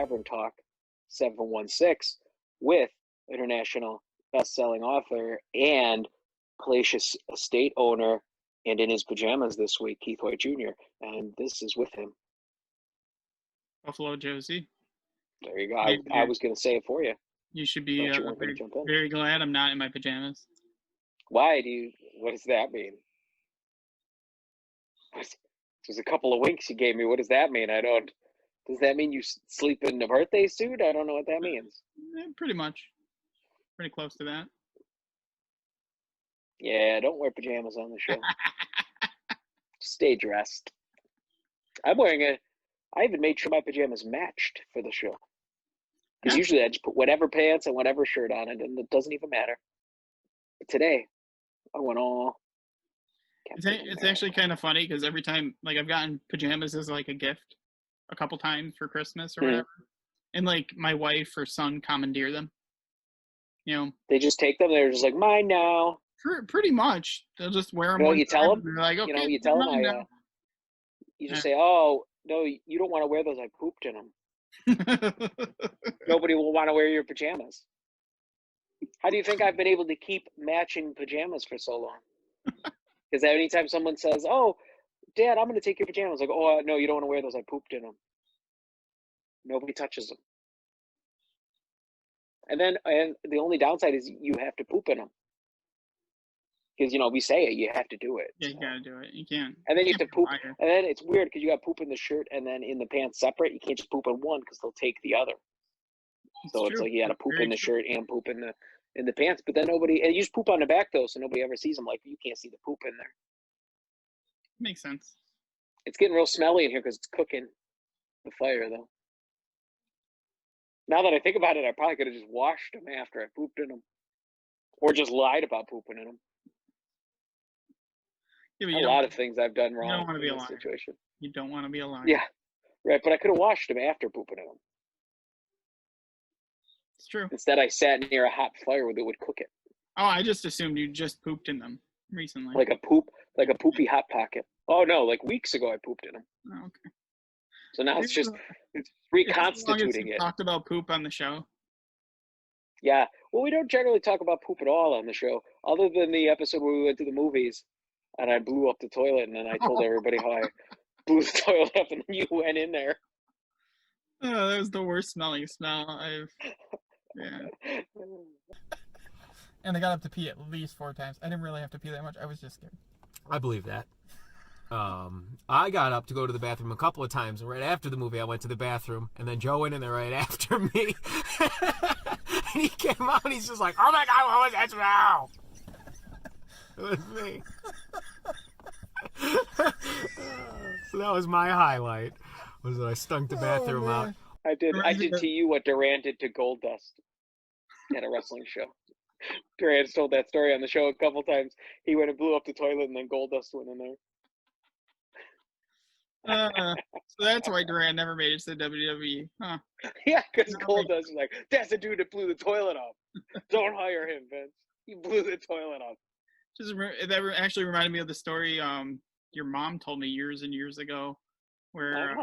Tavern Talk 716 with international best-selling author and Palacios estate owner, and in his pajamas this week, Keith White Jr., and this is with him. Buffalo Josie. There you go. I was going to say it for you. You should be very glad I'm not in my pajamas. Why what does that mean? There's a couple of winks you gave me. What does that mean? Does that mean you sleep in a birthday suit? I don't know what that means. Pretty much. Pretty close to that. Yeah, don't wear pajamas on the show. Stay dressed. I even made sure my pajamas matched for the show. Because usually I just put whatever pants and whatever shirt on it, and it doesn't even matter. But today, I went all... It's actually kind of funny, because every time, like, I've gotten pajamas as, like, a gift a couple times for Christmas or whatever. And, like, my wife or son commandeer them. You know? They just take them? They're just like, mine now. Pretty much. They'll just wear them. You know, you tell them? They're like, okay, you tell them, you just say, oh, no, you don't want to wear those. I pooped in them. Nobody will want to wear your pajamas. How do you think I've been able to keep matching pajamas for so long? Because anytime someone says, oh, Dad, I'm going to take your pajamas, like, oh, no, you don't want to wear those. I pooped in them. Nobody touches them. And the only downside is you have to poop in them. Because, we say it, you have to do it. Yeah, you gotta do it. You can't. And then you have to poop. And then it's weird because you got poop in the shirt and then in the pants separate. You can't just poop in one because they'll take the other. So it's like you got to poop in the shirt and poop in the pants. But then and you just poop on the back though, so nobody ever sees them. Like, you can't see the poop in there. Makes sense. It's getting real smelly in here because it's cooking the fire though. Now that I think about it, I probably could have just washed them after I pooped in them. Or just lied about pooping in them. Yeah, a lot of things I've done wrong. You don't want to be a liar. Situation. You don't want to be a liar. Yeah, right. But I could have washed them after pooping in them. It's true. Instead, I sat near a hot fire that would cook it. Oh, I just assumed you just pooped in them recently. Like a poopy hot pocket. Oh no, like weeks ago I pooped in them. Oh, okay. So now it's reconstituting it. Talked about poop on the show. Yeah. Well, we don't generally talk about poop at all on the show, other than the episode where we went to the movies. And I blew up the toilet, and then I told everybody how I blew the toilet up, and then you went in there. Oh, that was the worst smelling smell yeah. And I got up to pee at least 4 times. I didn't really have to pee that much. I was just scared. I believe that. I got up to go to the bathroom a couple of times, and right after the movie, I went to the bathroom, and then Joe went in there right after me. And he came out, and he's just like, oh my God, what was that smell? It was me. So that was my highlight, was that I stunk the bathroom out. I did to you what Duran did to Goldust at a wrestling show. Duran's told that story on the show a couple times. He went and blew up the toilet, and then Goldust went in there. So that's why Duran never made it to the WWE, huh? Yeah, because Goldust was like, that's the dude that blew the toilet up. Don't hire him, Vince. He blew the toilet up. That actually reminded me of the story your mom told me years and years ago, where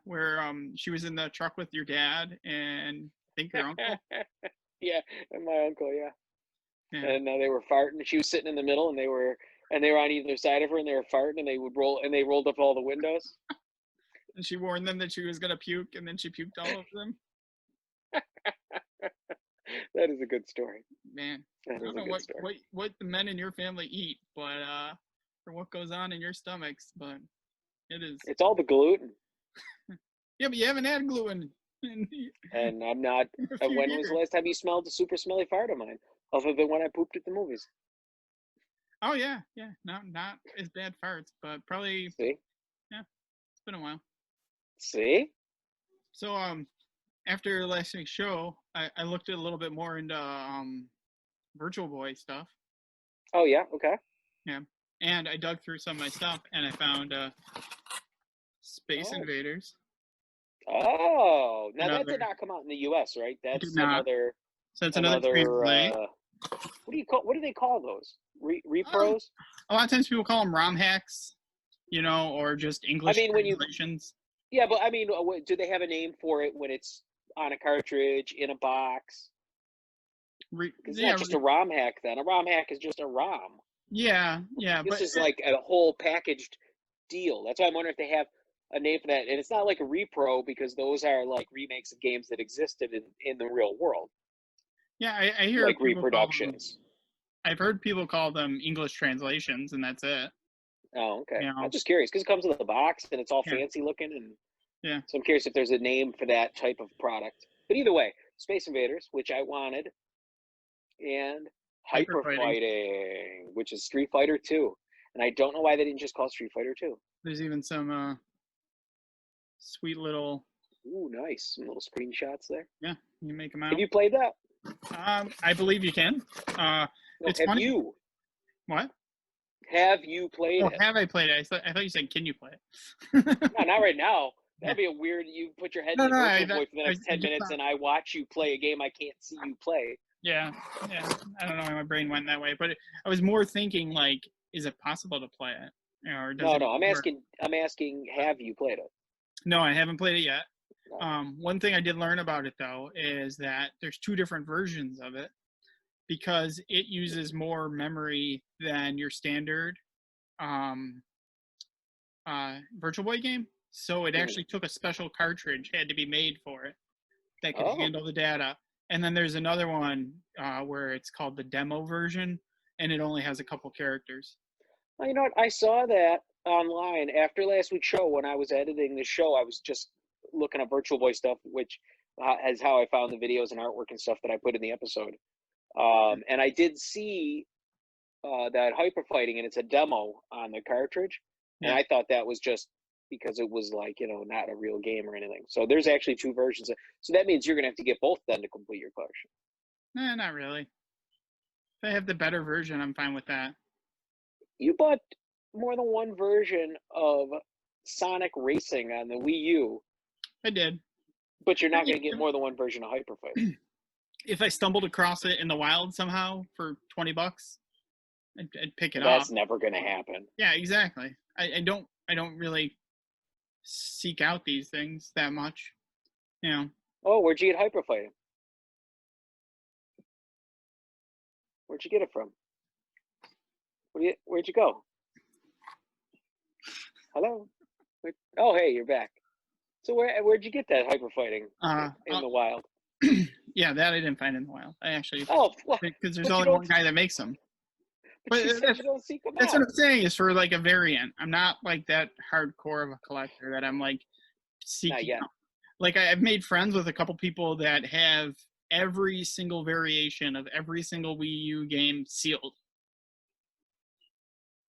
where she was in the truck with your dad and I think your uncle. Yeah, and my uncle, yeah. And they were farting. She was sitting in the middle, and they were on either side of her, and they were farting, and they rolled up all the windows. And she warned them that she was gonna puke, and then she puked all over them. That is a good story. Man, I don't know what the men in your family eat, but or what goes on in your stomachs, but it's all the gluten. Yeah, but you haven't had gluten. And I'm not. When was the last time you smelled a super smelly fart of mine? Other than when I pooped at the movies. Oh yeah. Not as bad farts, but probably. See? Yeah, it's been a while. See? So after last week's show, I looked a little bit more into Virtual Boy stuff. Oh yeah, okay. Yeah, and I dug through some of my stuff, and I found Space Invaders. Oh, now that did not come out in the U.S., right? That's another. So it's another. What do they call those? Repros? A lot of times people call them ROM hacks, or just English translations. Yeah, but I mean, do they have a name for it when it's on a cartridge in a box? It's not just a ROM hack. Then a ROM hack is just a ROM. Yeah. This is like a whole packaged deal. That's why I'm wondering if they have a name for that. And it's not like a repro, because those are like remakes of games that existed in the real world. Yeah, I hear like reproductions. I've heard people call them English translations, and that's it. Oh, okay. You know? I'm just curious because it comes with a box and it's all fancy looking, and so I'm curious if there's a name for that type of product. But either way, Space Invaders, which I wanted, and Hyper Fighting, which is Street Fighter 2. And I don't know why they didn't just call Street Fighter 2. There's even some sweet little... Ooh, nice. Some little screenshots there. Yeah, you make them out. Have you played that? I believe you can. It's funny. You? What? Have you played it? Have I played it? I thought you said, can you play it? No, not right now. That'd be a weird, you put your head in the Virtual Boy for the next 10 minutes and I watch you play a game I can't see you play. Yeah. I don't know why my brain went that way, but I was more thinking, like, is it possible to play it? Or does I'm asking, have you played it? No, I haven't played it yet. No. One thing I did learn about it, though, is that there's 2 different versions of it, because it uses more memory than your standard Virtual Boy game. So it actually took a special cartridge, had to be made for it, that could handle the data. And then there's another one where it's called the demo version, and it only has a couple characters. Well, you know what? I saw that online after last week's show. When I was editing the show, I was just looking at Virtual Boy stuff, which is how I found the videos and artwork and stuff that I put in the episode. And I did see that Hyper Fighting, and it's a demo on the cartridge. And I thought that was just because it was like, not a real game or anything. So there's actually 2 versions. So that means you're going to have to get both then to complete your collection. Nah, not really. If I have the better version, I'm fine with that. You bought more than one version of Sonic Racing on the Wii U. I did. But you're not going to get more than one version of Hyper Fighting. If I stumbled across it in the wild somehow for $20, I'd pick it up. That's never going to happen. Yeah, exactly. I don't really seek out these things that much, Oh, where'd you get Hyper Fighting? Where'd you get it from? Where'd you go? Hello? Oh, hey, you're back. So where'd you get that Hyper Fighting in the wild? Yeah, that I didn't find in the wild. I actually... Oh, well, because there's only one guy that makes them. But you said you don't seek them that's out. what I'm saying, is for like a variant. I'm not like that hardcore of a collector that I'm like seeking out. Like I've made friends with a couple people that have every single variation of every single Wii U game sealed.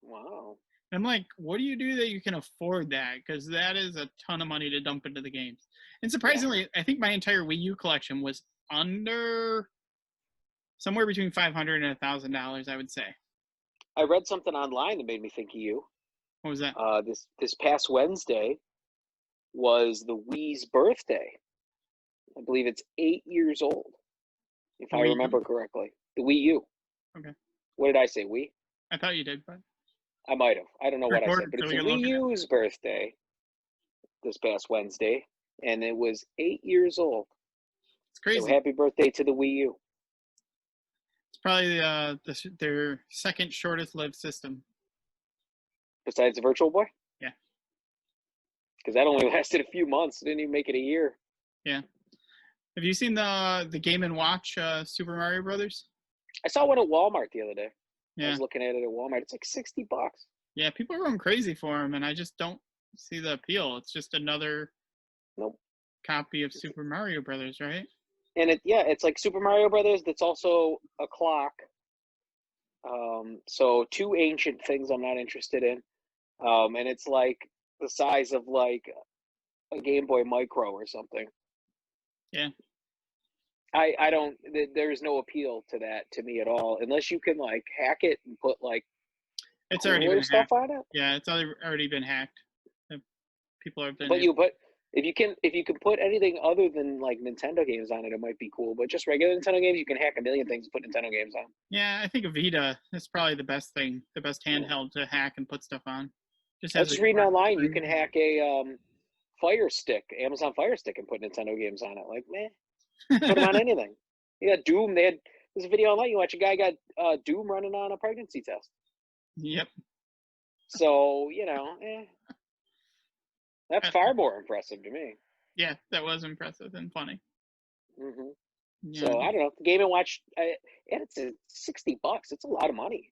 Wow. And I'm like, what do you do that you can afford that? Because that is a ton of money to dump into the games. And surprisingly, I think my entire Wii U collection was under somewhere between $500 and $1,000, I would say. I read something online that made me think of you. What was that? This past Wednesday was the Wii's birthday. I believe it's 8 years old, if I remember correctly. The Wii U. Okay. What did I say, Wii? I thought you did, but I might have. I don't know what I said, but it's the Wii U's birthday this past Wednesday, and it was 8 years old. It's crazy. So happy birthday to the Wii U. It's probably their second shortest lived system. Besides the Virtual Boy? Yeah. Because that only lasted a few months. It didn't even make it a year. Yeah. Have you seen the Game & Watch Super Mario Brothers? I saw one at Walmart the other day. Yeah. I was looking at it at Walmart. It's like $60. Yeah, people are going crazy for them, and I just don't see the appeal. It's just another copy of Super Mario Brothers, right? And it's like Super Mario Brothers that's also a clock. So 2 ancient things I'm not interested in. And it's like the size of like a Game Boy Micro or something. Yeah. I don't, there's no appeal to that to me at all, unless you can like hack it and put like it's already been stuff hacked. on it. Yeah, it's already been hacked. People have been. But if you can put anything other than like Nintendo games on it, it might be cool. But just regular Nintendo games, you can hack a million things and put Nintendo games on. Yeah, I think a Vita is probably the best thing, the best handheld to hack and put stuff on. I was just reading online, you can hack a Fire Stick, Amazon Fire Stick, and put Nintendo games on it. Like, man, put them on anything. You got Doom. There's a video online. You watch a guy got Doom running on a pregnancy test. Yep. So, that's far more impressive to me. Yeah, that was impressive and funny. Mm-hmm. Yeah. So I don't know. Game and Watch, and it's $60. It's a lot of money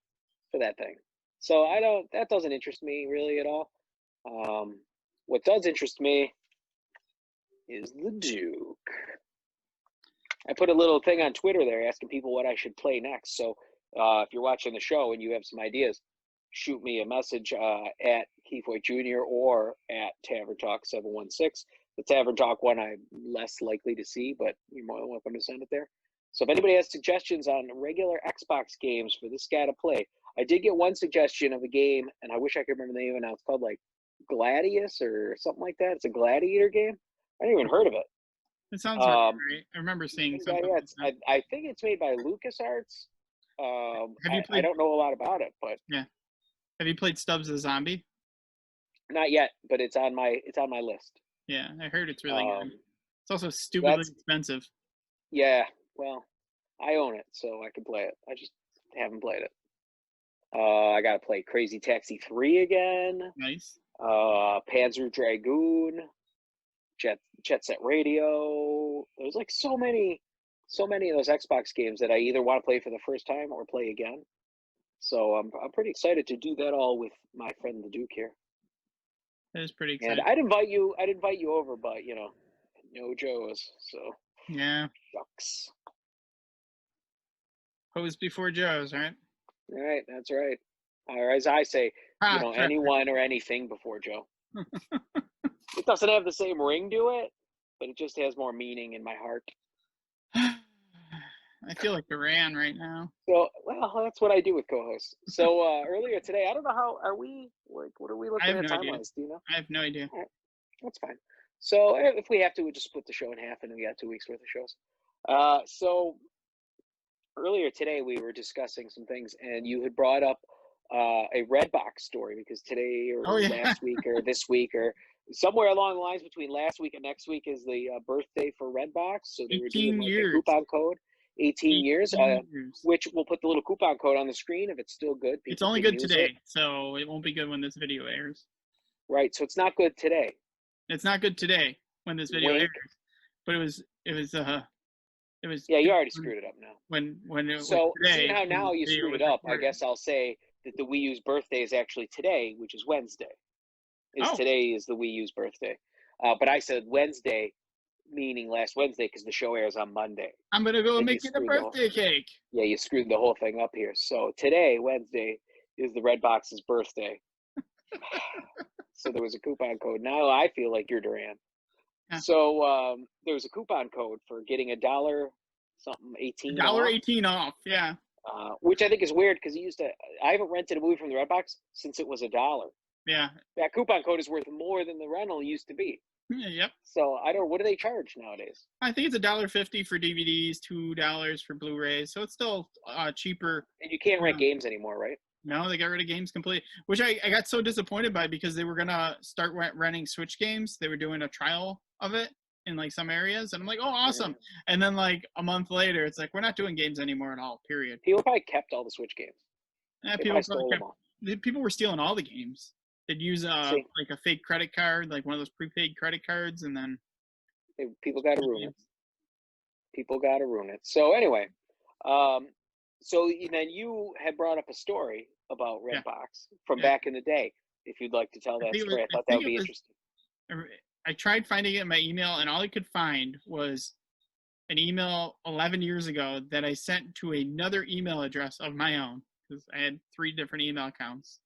for that thing. So that doesn't interest me really at all. What does interest me is the Duke. I put a little thing on Twitter there asking people what I should play next. So if you're watching the show and you have some ideas, shoot me a message at Keith White Jr. or at Tavern Talk 716. The Tavern Talk one I'm less likely to see, but you're more than welcome to send it there. So if anybody has suggestions on regular Xbox games for this guy to play, I did get one suggestion of a game, and I wish I could remember the name of it now. It's called like Gladius or something like that. It's a gladiator game. I hadn't even heard of it. It sounds right. I remember seeing something. Yeah, I think it's made by LucasArts. Have you played? I don't know a lot about it, but yeah. Have you played Stubbs the Zombie? Not yet, but it's on my list. Yeah, I heard it's really good. It's also stupidly expensive. Yeah, well, I own it, so I can play it. I just haven't played it. I gotta play Crazy Taxi 3 again. Nice. Panzer Dragoon, Jet Set Radio. There's like so many of those Xbox games that I either want to play for the first time or play again. So I'm pretty excited to do that all with my friend the Duke here. That is pretty exciting. And I'd invite you over, but no Joe's. So yeah. Shucks. Hose before Joe's, right? All right, that's right. Or as I say, anyone or anything before Joe. It doesn't have the same ring to it, but it just has more meaning in my heart. I feel like Duran right now. So, well, that's what I do with co-hosts. So earlier today, I don't know how are we like. What are we looking at time-wise? Do you know? I have no idea. All right. That's fine. So if we have to, we just split the show in half, and we got 2 weeks worth of shows. So earlier today, we were discussing some things, and you had brought up a RedBox story because today or last week or this week or somewhere along the lines between last week and next week is the birthday for RedBox. So they were doing like a coupon code. 18 years, which we'll put the little coupon code on the screen if it's still good. It's only good today, so it won't be good when this video airs. Right, so it's not good today. It's not good today when this video airs, but it was. Yeah, you already screwed it up now. When it was so today, seeing how now you screwed it up, I guess I'll say that the Wii U's birthday is actually today, which is Wednesday. Today is the Wii U's birthday, but I said Wednesday. Meaning last Wednesday because the show airs on Monday. I'm gonna go make it a birthday cake. Yeah, you screwed the whole thing up here. So today, Wednesday, is the RedBox's birthday. So there was a coupon code. Now I feel like you're Duran. Yeah. So there was a coupon code for getting $1 something 18. $1.18 off. Yeah. Which I think is weird because I haven't rented a movie from the RedBox since it was $1. Yeah. That coupon code is worth more than the rental used to be. Yep. So I don't. What do they charge nowadays? I think it's $1.50 for DVDs, $2 for Blu-rays. So it's still cheaper. And you can't rent games anymore, right? No, they got rid of games completely, which I got so disappointed by because they were gonna start renting Switch games. They were doing a trial of it in like some areas, and I'm like, oh, awesome. Yeah. And then like a month later, it's like we're not doing games anymore at all. Period. People probably kept all the Switch games. Yeah, people were stealing all the games. They'd use like a fake credit card, like one of those prepaid credit cards, and then people got to ruin it. People got to ruin it. So anyway, so then you had brought up a story about RedBox from back in the day. If you'd like to tell that story, I thought that would be interesting. I tried finding it in my email, and all I could find was an email 11 years ago that I sent to another email address of my own because I had 3 different email accounts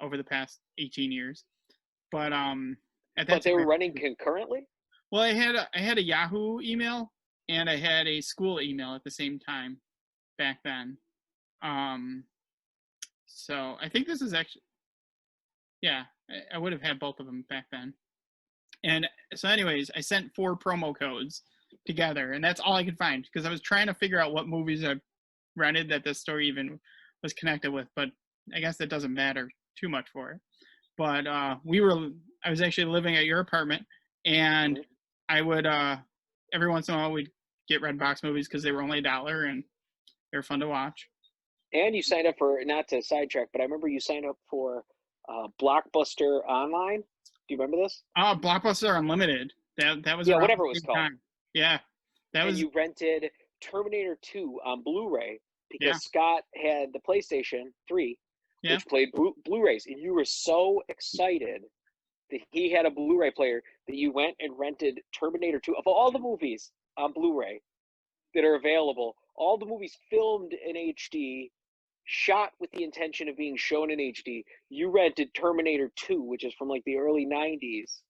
over the past 18 years. But they were running concurrently? Well, I had a Yahoo email and I had a school email at the same time back then. So I think this is actually I would have had both of them back then. And so anyways, I sent 4 promo codes together, and that's all I could find because I was trying to figure out what movies I rented that this story even was connected with, but I guess that doesn't matter too much for it. But we were I was actually living at your apartment, and Mhm. I would every once in a while we'd get RedBox movies because they were only $1 and they were fun to watch. And you signed up for, not to sidetrack, but I remember you signed up for Blockbuster Online. Do you remember this? Oh, Blockbuster Unlimited. That was Yeah, around whatever it the was same called. time. Yeah, that And was you rented Terminator 2 on Blu-ray yeah because Scott had the PlayStation 3, yeah. which played Blu-rays, and you were so excited that he had a Blu-ray player that you went and rented Terminator 2 of all the movies on Blu-ray that are available. All the movies filmed in HD, shot with the intention of being shown in HD. You rented Terminator 2, which is from like the early 90s,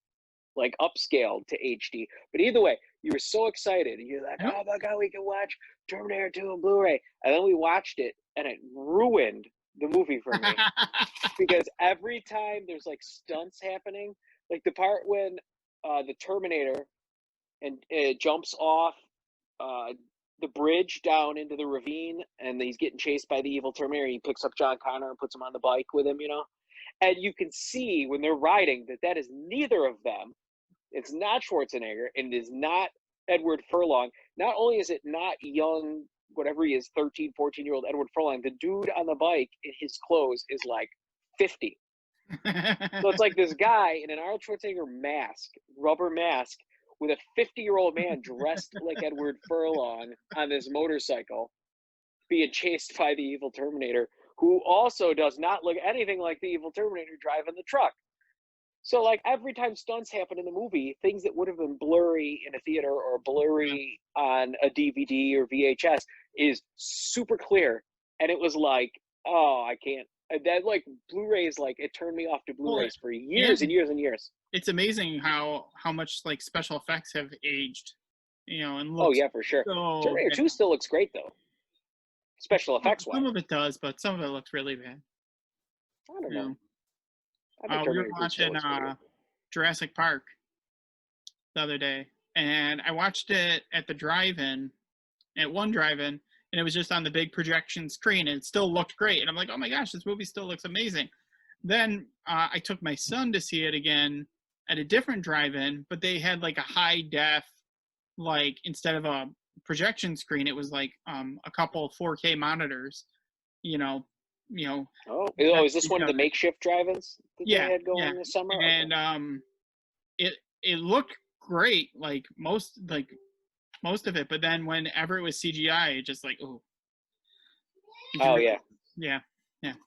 like upscaled to HD. But either way, you were so excited. You're like, Yep. oh my God, we can watch Terminator 2 on Blu-ray. And then we watched it, and it ruined the movie for me. Because every time there's like stunts happening, like the part when the Terminator and it jumps off the bridge down into the ravine, and he's getting chased by the evil Terminator. He picks up John Connor and puts him on the bike with him, and you can see when they're riding that is neither of them. It's not Schwarzenegger, and it is not Edward Furlong. Not only is it not young, whatever he is, 13, 14-year-old Edward Furlong, the dude on the bike in his clothes is like 50. So it's like this guy in an Arnold Schwarzenegger mask, rubber mask, with a 50-year-old man dressed like Edward Furlong on this motorcycle being chased by the evil Terminator, who also does not look anything like the evil Terminator driving the truck. So like every time stunts happen in the movie, things that would have been blurry in a theater or blurry on a DVD or VHS is super clear. And it was like, oh, I can't. That like Blu-rays, like it turned me off to Blu-rays for years and years and years. It's amazing how much like special effects have aged, and Oh looks yeah, for sure. so Terminator 2 bad. still looks great though, special effects wise. Some of it does, but some of it looks really bad. I don't know. I think We were Terminator 2 still watching looks pretty good. Jurassic Park the other day, and I watched it at the drive-in, at one drive-in, and it was just on the big projection screen, and it still looked great. And I'm like, oh my gosh, this movie still looks amazing. Then I took my son to see it again at a different drive-in, but they had like a high def, like instead of a projection screen, it was like a couple 4K monitors, Oh, is this one of the makeshift drive-ins that they had going this summer? And it looked great, like most of it, but then whenever it was CGI, it just like yeah,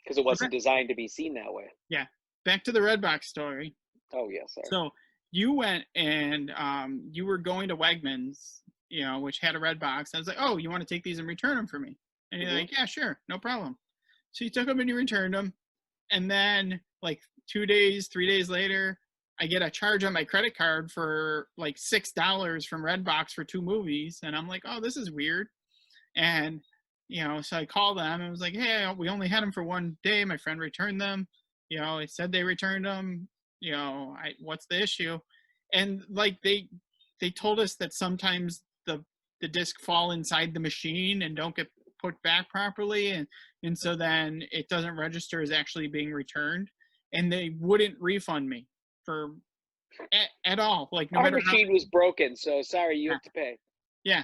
because it wasn't designed to be seen that way. Yeah, back to the RedBox story. Oh yes, sir. So you went and you were going to Wegmans, which had a RedBox. I was like, oh, you want to take these and return them for me? And you're like, yeah, sure, no problem. So you took them and you returned them, and then like 2 days, 3 days later, I get a charge on my credit card for like $6 from RedBox for 2 movies, and I'm like, oh, this is weird. And so I called them and was like, hey, we only had them for 1 day. My friend returned them. It said they returned them. What's the issue? And like they told us that sometimes the disc fall inside the machine and don't get put back properly, and so then it doesn't register as actually being returned, and they wouldn't refund me for at all. Like no Our matter machine was broken, so sorry, you have to pay. Yeah.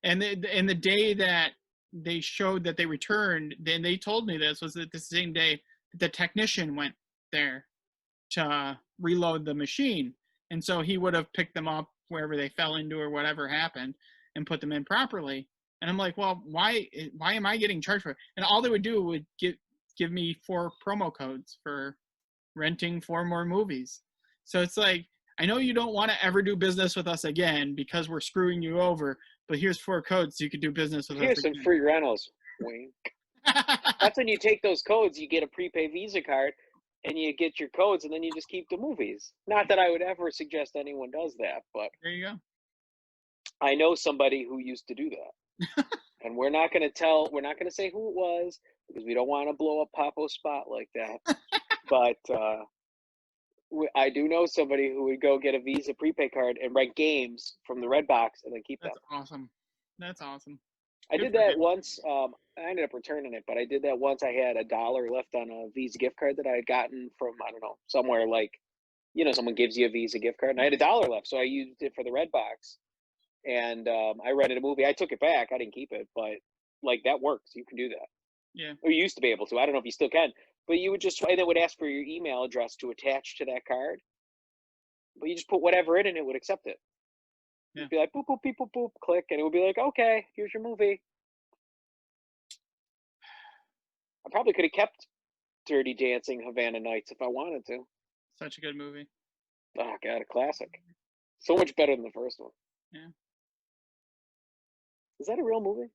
And the day that they showed that they returned, then they told me this was that the same day the technician went there to reload the machine, and so he would have picked them up wherever they fell into or whatever happened and put them in properly. And I'm like, well, why am I getting charged for it? And all they would do would give me 4 promo codes for renting 4 more movies. So it's like, I know you don't want to ever do business with us again because we're screwing you over, but here's 4 codes so you could do business with us again. Here's some free rentals. Wink. That's when you take those codes, you get a prepaid Visa card, and you get your codes, and then you just keep the movies. Not that I would ever suggest anyone does that, but there you go. I know somebody who used to do that. And we're not going to say who it was, because we don't want to blow up Papo's spot like that. But I do know somebody who would go get a Visa prepaid card and rent games from the RedBox and then keep them. That's awesome. I did that once. I ended up returning it, but I did that once. I had $1 left on a Visa gift card that I had gotten from, I don't know, somewhere like, you know, someone gives you a Visa gift card, and I had $1 left, so I used it for the RedBox, and I rented a movie. I took it back. I didn't keep it, but like that works. You can do that. Yeah. Or you used to be able to. I don't know if you still can, but you would just, and it would ask for your email address to attach to that card. But you just put whatever in, and it would accept it. Yeah. It'd be like boop boop beep boop boop, click, and it would be like, okay, here's your movie. I probably could have kept Dirty Dancing, Havana Nights if I wanted to. Such a good movie. Oh God, a classic. So much better than the first one. Yeah. Is that a real movie?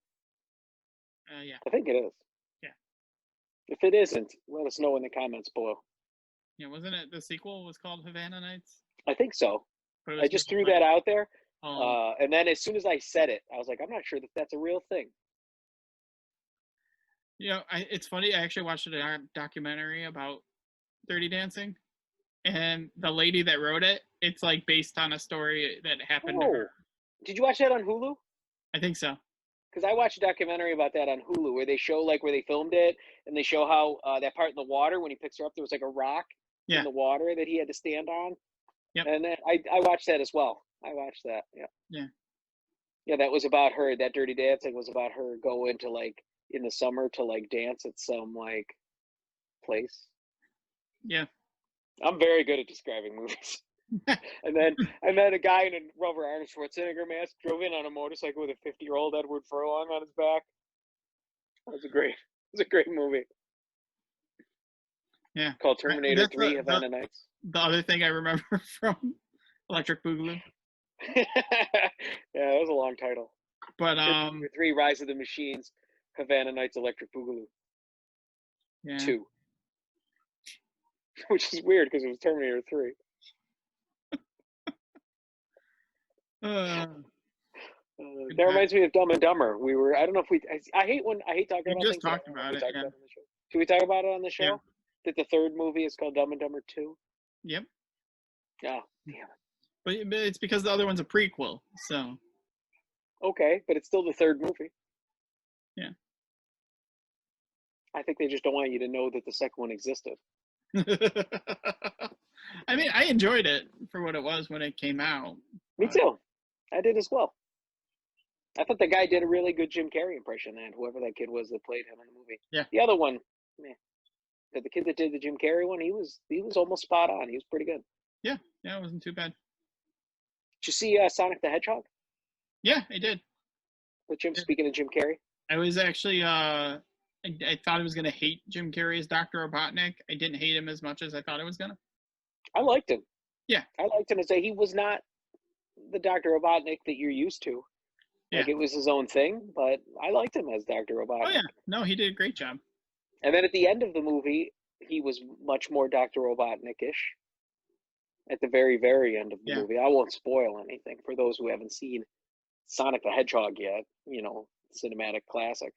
Yeah. I think it is. Yeah. If it isn't, let us know in the comments below. Yeah, wasn't it the sequel was called Havana Nights? I think so. But it I was just made threw by- that out there. Oh, And then as soon as I said it, I was like, I'm not sure that that's a real thing. you know, it's funny. I actually watched a documentary about Dirty Dancing, and the lady that wrote it, it's like based on a story that happened to her. Did you watch that on Hulu? I think so. Because I watched a documentary about that on Hulu where they show like where they filmed it, and they show how that part in the water when he picks her up, there was like a rock in the water that he had to stand on. Yep. And then I watched that as well. I watched that. Yeah. Yeah. Yeah, that was about her. That Dirty Dancing was about her going to like in the summer to like dance at some like place. Yeah. I'm very good at describing movies. and then a guy in a rubber Arnold Schwarzenegger mask drove in on a motorcycle with a 50-year-old Edward Furlong on his back. It was a great movie. Yeah. Called Terminator 3 the- Havana Nights. The other thing I remember from Electric Boogaloo. Yeah, that was a long title. But Terminator 3 Rise of the Machines, Havana Nights Electric Boogaloo yeah. 2. Which is weird because it was Terminator 3. That reminds me of Dumb and Dumber. I don't know if we, I hate talking about just things. talked about it, yeah. on the show. Should we talk about it on the show? Yeah. That the third movie is called Dumb and Dumber 2? Yep. Oh, damn it. But it's because the other one's a prequel, so. Okay, but it's still the third movie. Yeah. I think they just don't want you to know that the second one existed. I mean, I enjoyed it for what it was when it came out. Me too. I did as well. I thought the guy did a really good Jim Carrey impression, and whoever that kid was that played him in the movie. Yeah. The other one, meh. But the kid that did the Jim Carrey one, he was almost spot on. He was pretty good. Yeah, it wasn't too bad. Did you see Sonic the Hedgehog? Yeah, I did. With Jim, speaking of Jim Carrey? I was actually, I thought I was going to hate Jim Carrey as Dr. Robotnik. I didn't hate him as much as I thought I was going to. I liked him. Yeah. I liked him as he was not the Dr. Robotnik that you're used to. Like, it was his own thing, but I liked him as Dr. Robotnik. Oh, yeah. No, he did a great job. And then at the end of the movie, he was much more Dr. Robotnik-ish. At the very, very end of the movie. I won't spoil anything for those who haven't seen Sonic the Hedgehog yet. You know, cinematic classic.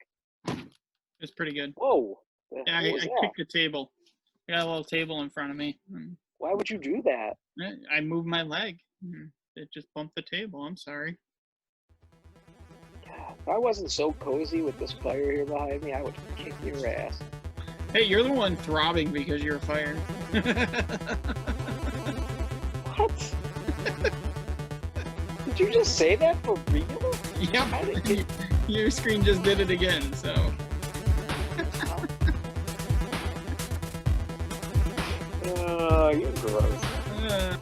It's pretty good. Whoa. Yeah, I kicked the table. I got a little table in front of me. Why would you do that? I moved my leg. It just bumped the table. I'm sorry. God, if I wasn't so cozy with this fire here behind me, I would kick your ass. Hey, you're the one throbbing because you're fired. What? Did you just say that for real? Yep. Your screen just did it again, so. Oh, you're gross.